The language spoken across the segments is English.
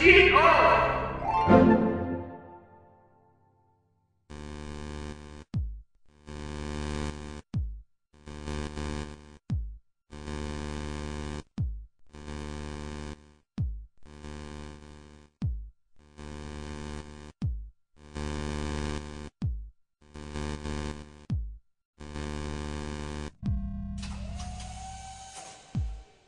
steht auf!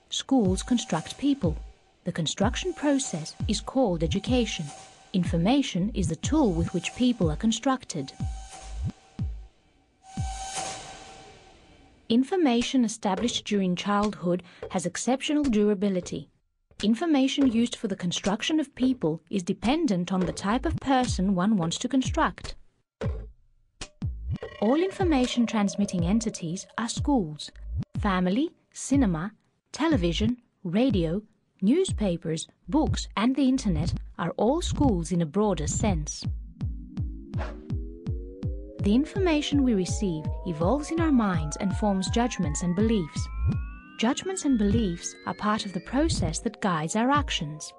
Schools construct people. The construction process is called education. Information is the tool with which people are constructed. Information established during childhood has exceptional durability. Information used for the construction of people is dependent on the type of person one wants to construct. All information transmitting entities are schools. Family, cinema, television, radio, newspapers, books, and the internet are all schools in a broader sense. The information we receive evolves in our minds and forms judgments and beliefs. Judgments and beliefs are part of the process that guides our actions.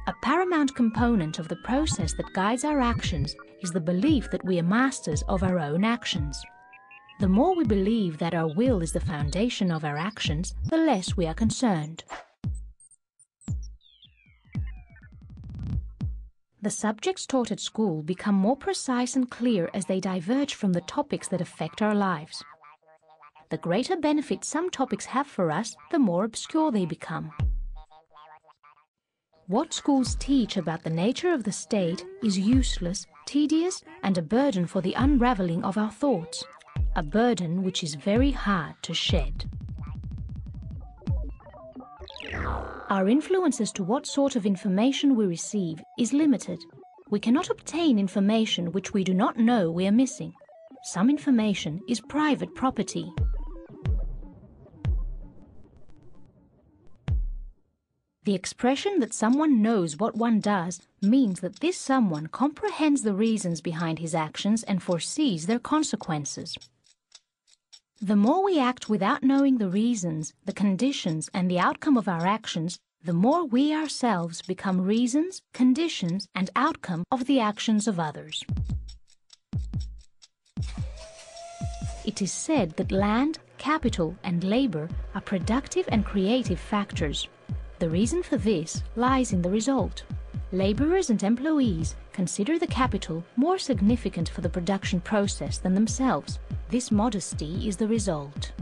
A paramount component of the process that guides our actions is the belief that we are masters of our own actions. The more we believe that our will is the foundation of our actions, the less we are concerned. The subjects taught at school become more precise and clear as they diverge from the topics that affect our lives. The greater benefit some topics have for us, the more obscure they become. What schools teach about the nature of the state is useless, tedious, and a burden for the unraveling of our thoughts. A burden which is very hard to shed. Our influence as to what sort of information we receive is limited. We cannot obtain information which we do not know we are missing. Some information is private property. The expression that someone knows what one does means that this someone comprehends the reasons behind his actions and foresees their consequences. The more we act without knowing the reasons, the conditions, and the outcome of our actions, the more we ourselves become reasons, conditions, and outcome of the actions of others. It is said that land, capital, and labor are productive and creative factors. The reason for this lies in the result. Laborers and employees consider the capital more significant for the production process than themselves. This modesty is the result.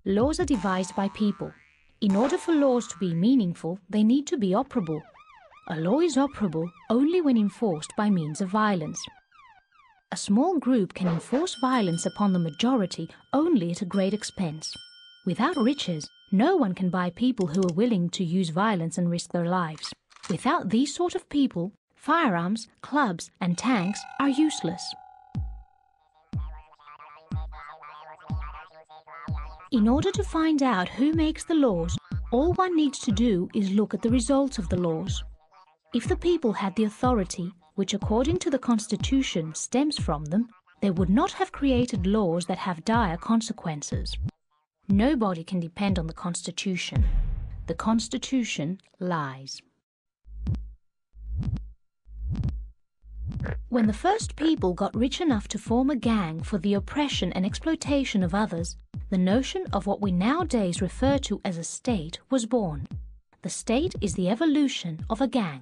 Laws are devised by people. In order for laws to be meaningful, they need to be operable. A law is operable only when enforced by means of violence. A small group can enforce violence upon the majority only at a great expense. Without riches, no one can buy people who are willing to use violence and risk their lives. Without these sort of people, firearms, clubs, and tanks are useless. In order to find out who makes the laws, all one needs to do is look at the results of the laws. If the people had the authority, which according to the Constitution stems from them, they would not have created laws that have dire consequences. Nobody can depend on the Constitution. The Constitution lies. When the first people got rich enough to form a gang for the oppression and exploitation of others, the notion of what we nowadays refer to as a state was born. The state is the evolution of a gang.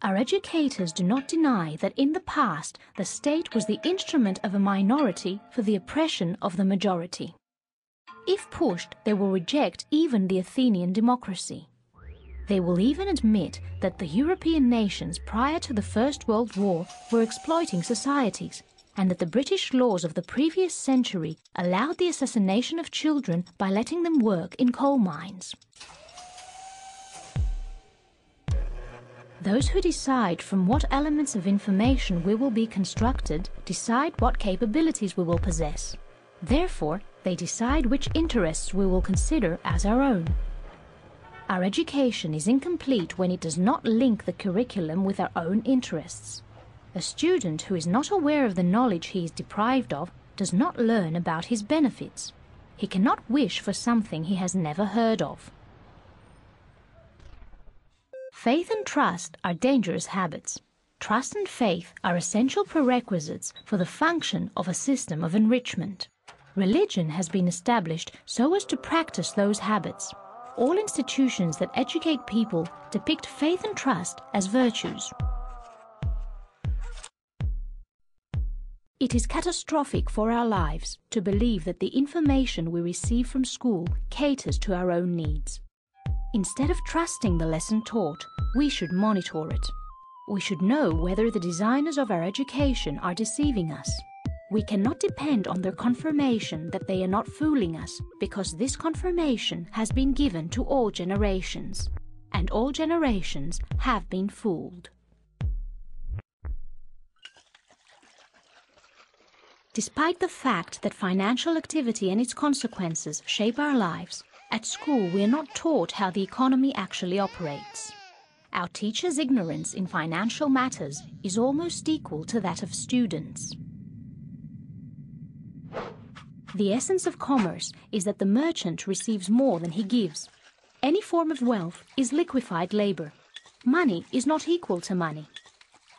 Our educators do not deny that in the past the state was the instrument of a minority for the oppression of the majority. If pushed, they will reject even the Athenian democracy. They will even admit that the European nations prior to the First World War were exploiting societies, and that the British laws of the previous century allowed the assassination of children by letting them work in coal mines. Those who decide from what elements of information we will be constructed decide what capabilities we will possess. Therefore, they decide which interests we will consider as our own. Our education is incomplete when it does not link the curriculum with our own interests. A student who is not aware of the knowledge he is deprived of does not learn about his benefits. He cannot wish for something he has never heard of. Faith and trust are dangerous habits. Trust and faith are essential prerequisites for the function of a system of enrichment. Religion has been established so as to practice those habits. All institutions that educate people depict faith and trust as virtues. It is catastrophic for our lives to believe that the information we receive from school caters to our own needs. Instead of trusting the lesson taught, we should monitor it. We should know whether the designers of our education are deceiving us. We cannot depend on their confirmation that they are not fooling us, because this confirmation has been given to all generations, and all generations have been fooled. Despite the fact that financial activity and its consequences shape our lives, at school we are not taught how the economy actually operates. Our teachers' ignorance in financial matters is almost equal to that of students. The essence of commerce is that the merchant receives more than he gives. Any form of wealth is liquefied labor. Money is not equal to money.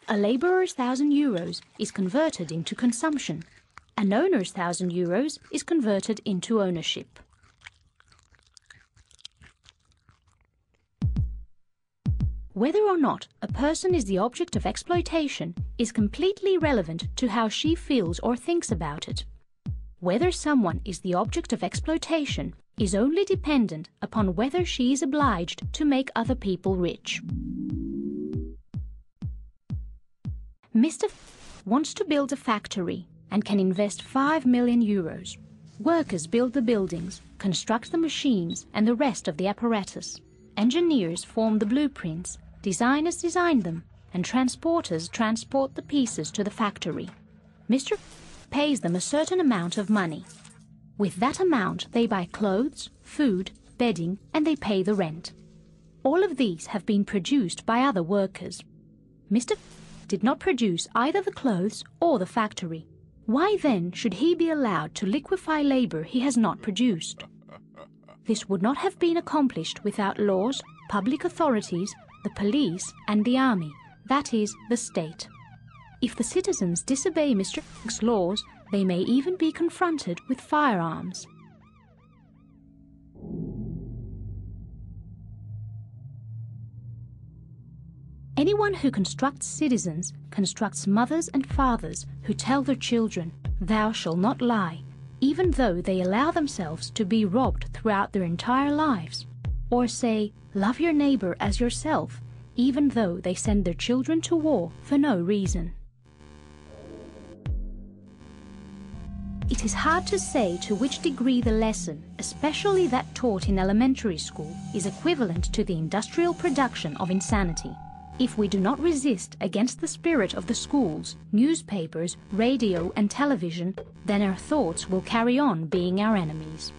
A laborer's €1,000 is converted into consumption. An owner's €1,000 is converted into ownership. Whether or not a person is the object of exploitation is completely irrelevant to how she feels or thinks about it. Whether someone is the object of exploitation is only dependent upon whether she is obliged to make other people rich. Mr. wants to build a factory and can invest €5 million. Workers build the buildings, construct the machines and the rest of the apparatus. Engineers form the blueprints, designers design them, and transporters transport the pieces to the factory. Mr. pays them a certain amount of money. With that amount they buy clothes, food, bedding, and they pay the rent. All of these have been produced by other workers. Mr. did not produce either the clothes or the factory. Why then should he be allowed to liquefy labor he has not produced? This would not have been accomplished without laws, public authorities, the police, and the army, that is, the state. If the citizens disobey Mr. X's laws, they may even be confronted with firearms. Anyone who constructs citizens constructs mothers and fathers who tell their children, "Thou shalt not lie," even though they allow themselves to be robbed throughout their entire lives, or say, "Love your neighbor as yourself," even though they send their children to war for no reason. It is hard to say to which degree the lesson, especially that taught in elementary school, is equivalent to the industrial production of insanity. If we do not resist against the spirit of the schools, newspapers, radio, and television, then our thoughts will carry on being our enemies.